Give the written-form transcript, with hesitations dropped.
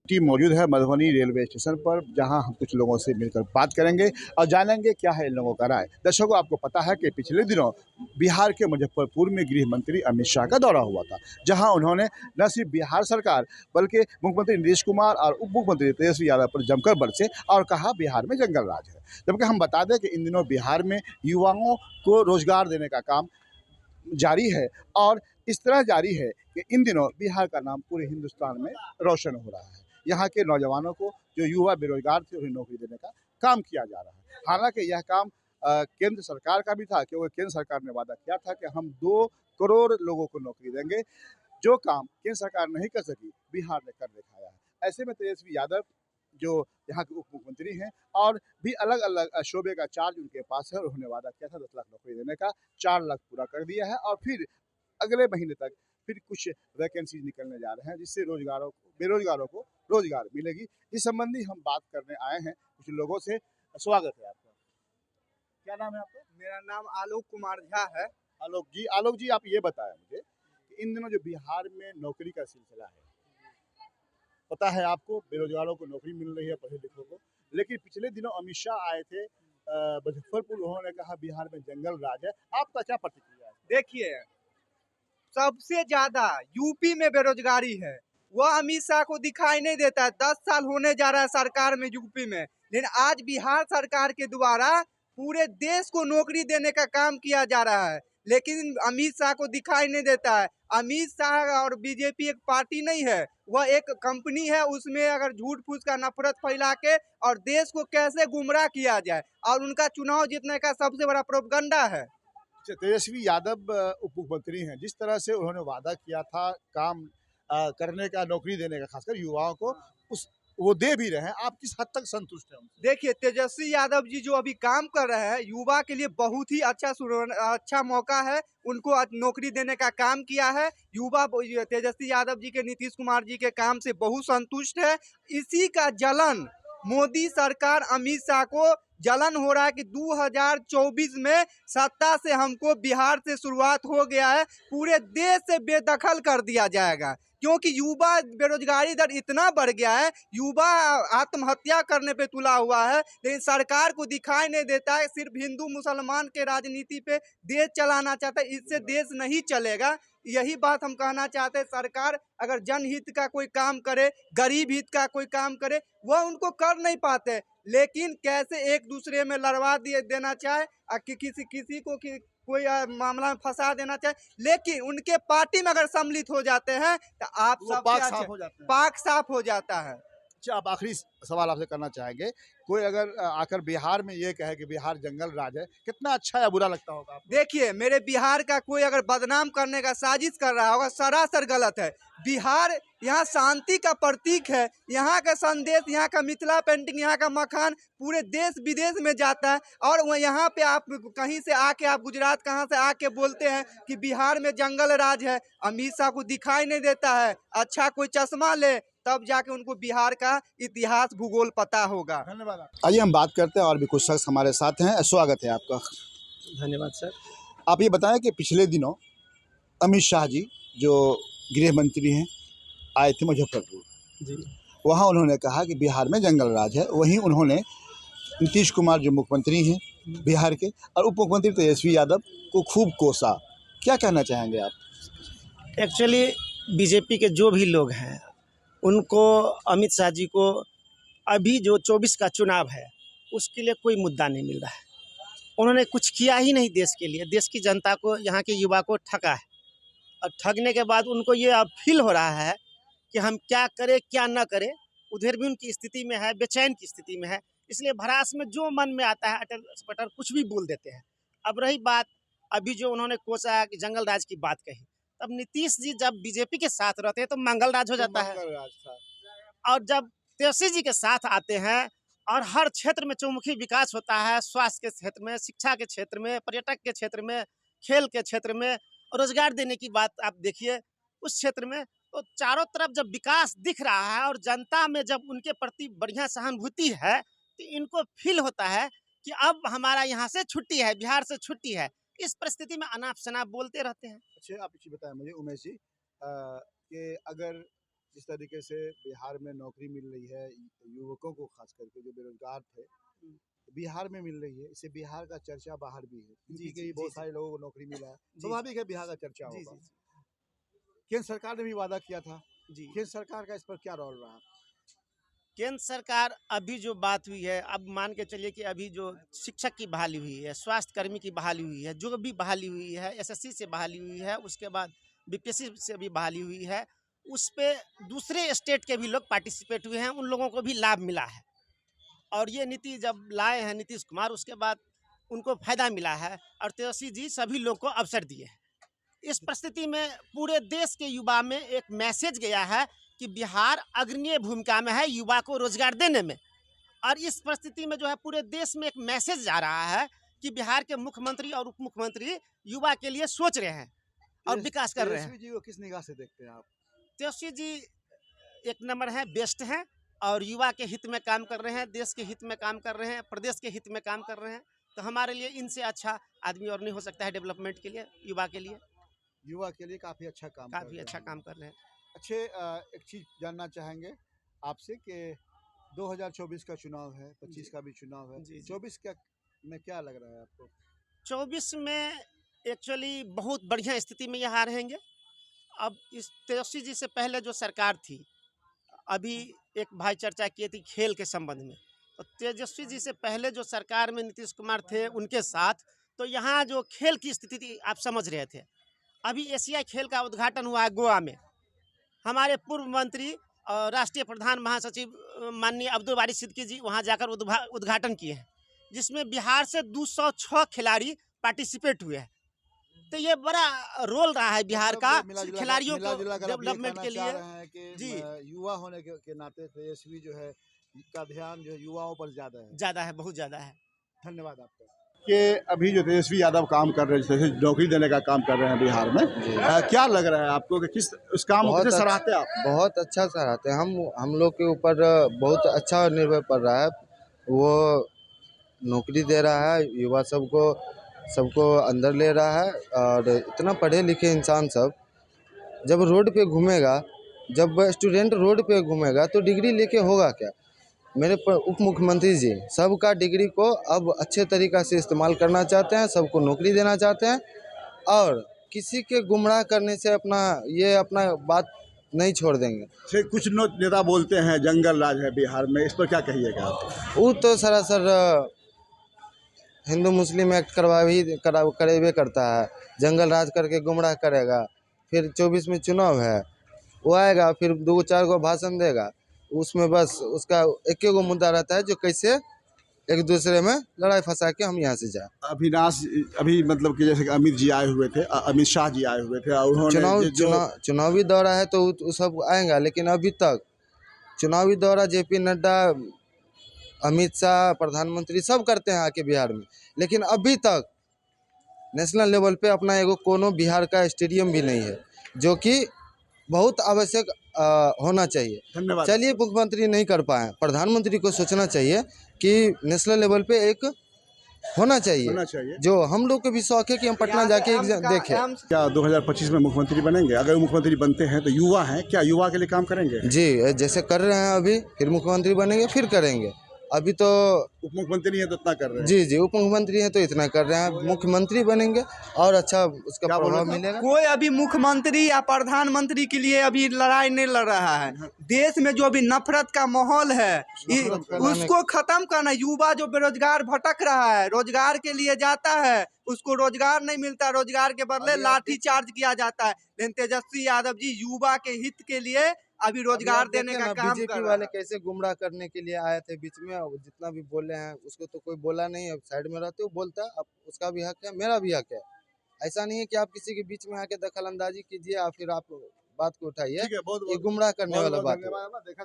Team मौजूद है Madhubani railway station पर, जहां हम कुछ लोगों से मिलकर बात करेंगे और जानेंगे क्या है इन लोगों का राय। दर्शकों, आपको पता है कि पिछले दिनों बिहार के मुजफ्फरपुर में गृह मंत्री अमित शाह का दौरा हुआ था, जहां उन्होंने न सिर्फ बिहार सरकार बल्कि मुख्यमंत्री नीतीश कुमार और उप मुख्यमंत्री तेजस्वी यादव पर जमकर बरसे और कहा बिहार में जंगल राज है। जबकि हम बता दें कि इन दिनों बिहार में युवाओं को रोजगार देने का काम जारी है और इस तरह जारी है कि इन दिनों बिहार का नाम पूरे हिंदुस्तान में रोशन हो रहा है। यहाँ के नौजवानों को जो युवा बेरोजगार थे उन्हें नौकरी देने का काम किया जा रहा है। हालांकि यह काम केंद्र सरकार का भी था, क्योंकि केंद्र सरकार ने वादा किया था कि हम 2 करोड़ लोगों को नौकरी देंगे। जो काम केंद्र सरकार नहीं कर सकी, बिहार ने कर दिखाया है। ऐसे में तेजस्वी यादव जो यहाँ के उप मुख्यमंत्री हैं और भी अलग अलग शोबे का चार्ज उनके पास है, और उन्होंने वादा किया था 10 लाख नौकरी देने का, 4 लाख पूरा कर दिया है और फिर अगले महीने तक फिर कुछ वैकेंसीज निकलने जा रहे हैं, जिससे बेरोजगारों को रोजगार मिलेगी। इस संबंधी हम बात करने आए हैं कुछ लोगों से। स्वागत है आपका। क्या नाम है आपका? मेरा नाम आलोक कुमार झा है। आलोक जी, आप ये बताएं मुझे कि इन दिनों जो बिहार में नौकरी का सिलसिला है, पता है आपको बेरोजगारों को नौकरी मिल रही है, पढ़े लिखों को, लेकिन पिछले दिनों अमित शाह आए थे मुजफ्फरपुर। उन्होंने कहा बिहार में जंगल राज है। आपका क्या प्रतिक्रिया है? देखिए, सबसे ज्यादा यूपी में बेरोजगारी है, वह अमित शाह को दिखाई नहीं देता है। 10 साल होने जा रहा है सरकार में यूपी में, लेकिन आज बिहार सरकार के द्वारा पूरे देश को नौकरी देने का काम किया जा रहा है, लेकिन अमित शाह को दिखाई नहीं देता है। अमित शाह और बीजेपी एक पार्टी नहीं है, वह एक कंपनी है। उसमें अगर झूठ फूस का नफरत फैला के और देश को कैसे गुमराह किया जाए, और उनका चुनाव जीतने का सबसे बड़ा प्रोपगंडा है। तेजस्वी यादव उप मुख्यमंत्री हैं, जिस तरह से उन्होंने वादा किया था काम करने का, नौकरी देने का, खासकर युवाओं को, उस वो दे भी रहे हैं। आप किस हद तक संतुष्ट हैं उनसे? देखिए, तेजस्वी यादव जी जो अभी काम कर रहे हैं, युवा के लिए बहुत ही अच्छा मौका है। उनको आज नौकरी देने का काम किया है। युवा तेजस्वी यादव जी के, नीतीश कुमार जी के काम से बहुत संतुष्ट है। इसी का जलन मोदी सरकार, अमित शाह को जलन हो रहा है कि 2024 में सत्ता से हमको बिहार से शुरुआत हो गया है, पूरे देश से बेदखल कर दिया जाएगा। क्योंकि युवा बेरोजगारी दर इतना बढ़ गया है, युवा आत्महत्या करने पे तुला हुआ है, लेकिन सरकार को दिखाई नहीं देता है। सिर्फ हिंदू मुसलमान के राजनीति पे देश चलाना चाहता है, इससे देश नहीं चलेगा। यही बात हम कहना चाहते हैं। सरकार अगर जनहित का कोई काम करे, गरीब हित का कोई काम करे, वह उनको कर नहीं पाते, लेकिन कैसे एक दूसरे में लड़वा देना चाहे, किसी को कोई मामला में फंसा देना चाहे, लेकिन उनके पार्टी में अगर सम्मिलित हो जाते हैं तो आप सब पाक साफ हो जाते हैं। पाक साफ हो जाता है। अच्छा, आप आखिरी सवाल आपसे करना चाहेंगे, कोई अगर आकर बिहार में ये कहे कि बिहार जंगल राज है, कितना अच्छा या बुरा लगता होगा आपको? देखिए, मेरे बिहार का कोई अगर बदनाम करने का साजिश कर रहा होगा, सरासर गलत है। बिहार यहाँ शांति का प्रतीक है। यहाँ का संदेश, यहाँ का मिथिला पेंटिंग, यहाँ का मखान पूरे देश विदेश में जाता है। और वह यहाँ पे आप कहीं से आके, आप गुजरात कहाँ से आके बोलते हैं कि बिहार में जंगल राज है। अमित शाह को दिखाई नहीं देता है। अच्छा कोई चश्मा ले, तब जाके उनको बिहार का इतिहास भूगोल पता होगा। धन्यवाद। आइए हम बात करते हैं, और भी कुछ शख्स हमारे साथ हैं। स्वागत है आपका। धन्यवाद सर। आप ये बताएं कि पिछले दिनों अमित शाह जी जो गृह मंत्री हैं आए थे मुजफ्फरपुर। जी। वहाँ उन्होंने कहा कि बिहार में जंगल राज है। वहीं उन्होंने नीतीश कुमार जो मुख्यमंत्री हैं बिहार के, और उप मुख्यमंत्री तेजस्वी यादव को खूब कोसा। क्या कहना चाहेंगे आप? एक्चुअली बीजेपी के जो भी लोग हैं, उनको अमित शाह जी को अभी जो 24 का चुनाव है उसके लिए कोई मुद्दा नहीं मिल रहा है। उन्होंने कुछ किया ही नहीं देश के लिए। देश की जनता को, यहाँ के युवा को ठगा है, और ठगने के बाद उनको ये अब फील हो रहा है कि हम क्या करें क्या न करें। उधर भी उनकी स्थिति में है, बेचैन की स्थिति में है, इसलिए भड़ास में जो मन में आता है अटल पटर कुछ भी बोल देते हैं। अब रही बात अभी जो उन्होंने कोसा कि जंगल राज की बात कही, तब नीतीश जी जब बीजेपी के साथ रहते हैं तो मंगल राज हो जाता है, और जब तेजस्वी जी के साथ आते हैं और हर क्षेत्र में चौमुखी विकास होता है, स्वास्थ्य के क्षेत्र में, शिक्षा के क्षेत्र में, पर्यटक के क्षेत्र में, खेल के क्षेत्र में, रोजगार देने की बात आप देखिए उस क्षेत्र में, तो चारों तरफ जब विकास दिख रहा है और जनता में जब उनके प्रति बढ़िया सहानुभूति है, तो इनको फील होता है कि अब हमारा यहाँ से छुट्टी है, बिहार से छुट्टी है। इस परिस्थिति में अनाप शनाप बोलते रहते हैं। अच्छा, आप इसी बताएं मुझे उमेश जी कि अगर जिस तरीके से बिहार में नौकरी मिल रही है युवकों को, खास करके जो बेरोजगार थे, बिहार में मिल रही है, इससे बिहार का चर्चा बाहर भी है। यूपी के भी बहुत सारे लोगों को नौकरी मिला है, स्वाभाविक है बिहार का चर्चा होगा। केंद्र सरकार ने भी वादा किया था, केंद्र सरकार का इस पर क्या रोल रहा? केंद्र सरकार अभी जो बात हुई है, अब मान के चलिए कि अभी जो शिक्षक की बहाली हुई है, स्वास्थ्य कर्मी की बहाली हुई है, जो भी बहाली हुई है, एसएससी से बहाली हुई है, उसके बाद बीपीएससी से भी बहाली हुई है, उस पे दूसरे स्टेट के भी लोग पार्टिसिपेट हुए हैं, उन लोगों को भी लाभ मिला है। और ये नीति जब लाए हैं नीतीश कुमार, उसके बाद उनको फायदा मिला है और तेजस्वी जी सभी लोग को अवसर दिए हैं। इस परिस्थिति में पूरे देश के युवा में एक मैसेज गया है कि बिहार अग्रणीय भूमिका में है युवा को रोजगार देने में। और इस परिस्थिति में जो है पूरे देश में एक मैसेज जा रहा है कि बिहार के मुख्यमंत्री और उप मुख्यमंत्री युवा के लिए सोच रहे हैं और विकास कर रहे हैं। तेजस्वी जी को किस निगाह से देखते हैं आप? तेजस्वी जी एक नंबर है, बेस्ट हैं और युवा के हित में काम कर रहे हैं, देश के हित में काम कर रहे हैं, प्रदेश के हित में काम कर रहे हैं। तो हमारे लिए इनसे अच्छा आदमी और नहीं हो सकता है डेवलपमेंट के लिए, युवा के लिए। युवा के लिए काफ़ी अच्छा काम कर काफ़ी रहे अच्छा हैं। काम कर रहे हैं। अच्छे एक चीज़ जानना चाहेंगे आपसे कि 2024 का चुनाव है, 25 का भी चुनाव है, जी, जी। 24 का में क्या लग रहा है आपको? 24 में एक्चुअली बहुत बढ़िया स्थिति में यहाँ रहेंगे। अब इस तेजस्वी जी से पहले जो सरकार थी, अभी एक भाई चर्चा की थी खेल के संबंध में, तो तेजस्वी जी से पहले जो सरकार में नीतीश कुमार थे उनके साथ, तो यहाँ जो खेल की स्थिति थी आप समझ रहे थे। अभी एशियाई खेल का उद्घाटन हुआ है गोवा में, हमारे पूर्व मंत्री और राष्ट्रीय प्रधान महासचिव माननीय अब्दुल बारी सिद्दीकी जी वहाँ जाकर उद्घाटन किए हैं, जिसमें बिहार से 206 खिलाड़ी पार्टिसिपेट हुए हैं। तो ये बड़ा रोल रहा है बिहार का खिलाड़ियों को डेवलपमेंट के लिए। जी, युवा होने के नाते तेजस्वी जो है का ध्यान जो है युवाओं पर ज़्यादा है। बहुत ज़्यादा है। धन्यवाद आपका। कि अभी जो तेजस्वी यादव काम कर रहे हैं, जैसे नौकरी देने का काम कर रहे हैं बिहार में, क्या लग रहा है आपको कि किस उस काम को कैसे सराहते हैं आप? बहुत अच्छा सराहते हैं हम लोग के ऊपर बहुत अच्छा निर्भर पड़ रहा है। वो नौकरी दे रहा है, युवा सबको अंदर ले रहा है। और इतना पढ़े लिखे इंसान सब जब रोड पे घूमेगा, जब स्टूडेंट रोड पे घूमेगा तो डिग्री लेके होगा क्या? मेरे उप मुख्यमंत्री जी सबका डिग्री को अब अच्छे तरीक़ा से इस्तेमाल करना चाहते हैं, सबको नौकरी देना चाहते हैं और किसी के गुमराह करने से अपना बात नहीं छोड़ देंगे। कुछ नेता बोलते हैं जंगल राज है बिहार में, इस पर क्या कहिएगा आप? वो तो सरासर हिंदू मुस्लिम एक्ट करेबे करता है, जंगल राज करके गुमराह करेगा। फिर 24 में चुनाव है, वो आएगा फिर 2-4 गो भाषण देगा, उसमें बस उसका एक गो मुद्दा रहता है जो कैसे एक दूसरे में लड़ाई फंसा के हम यहाँ से जाए। अभी मतलब कि जैसे कि अमित जी आए हुए थे, अमित शाह जी आए हुए थे और उन्होंने चुनावी दौरा है तो वो सब आएगा, लेकिन अभी तक चुनावी दौरा जेपी नड्डा, अमित शाह, प्रधानमंत्री सब करते हैं आके बिहार में, लेकिन अभी तक नेशनल लेवल पे अपना एगो कोनो बिहार का स्टेडियम भी नहीं है, जो कि बहुत आवश्यक होना चाहिए। धन्यवाद। चलिए मुख्यमंत्री नहीं कर पाए, प्रधानमंत्री को सोचना चाहिए कि नेशनल लेवल पे एक होना चाहिए। जो हम लोग को भी शौक है कि हम पटना जाके एग्जाम देखें। क्या 2025 में मुख्यमंत्री बनेंगे? अगर वो मुख्यमंत्री बनते हैं तो युवा हैं, क्या युवा के लिए काम करेंगे? जी, जैसे कर रहे हैं अभी, फिर मुख्यमंत्री बनेंगे फिर करेंगे। अभी तो उप मुख्यमंत्री है तो इतना कर रहे हैं। जी, उप मुख्यमंत्री हैं तो इतना कर रहे हैं, मुख्यमंत्री बनेंगे और अच्छा उसका प्रभाव मिलेगा। कोई अभी मुख्यमंत्री या प्रधानमंत्री के लिए अभी लड़ाई नहीं लड़ रहा है। देश में जो अभी नफरत का माहौल है उसको खत्म करना। युवा जो बेरोजगार भटक रहा है, रोजगार के लिए जाता है, उसको रोजगार नहीं मिलता, रोजगार के बदले लाठी चार्ज किया जाता है। लेकिन तेजस्वी यादव जी युवा के हित के लिए अभी रोजगार देने का काम कर बीजेपी वाले कैसे गुमराह करने के लिए आए थे बीच में, जितना भी बोले हैं उसको तो कोई बोला नहीं, अब साइड में रहते वो बोलता है, अब उसका भी हक है, मेरा भी हक है। ऐसा नहीं है कि आप किसी के बीच में आके दखल अंदाजी कीजिए और फिर आप बात को उठाइए, ये गुमराह करने वाला बात है।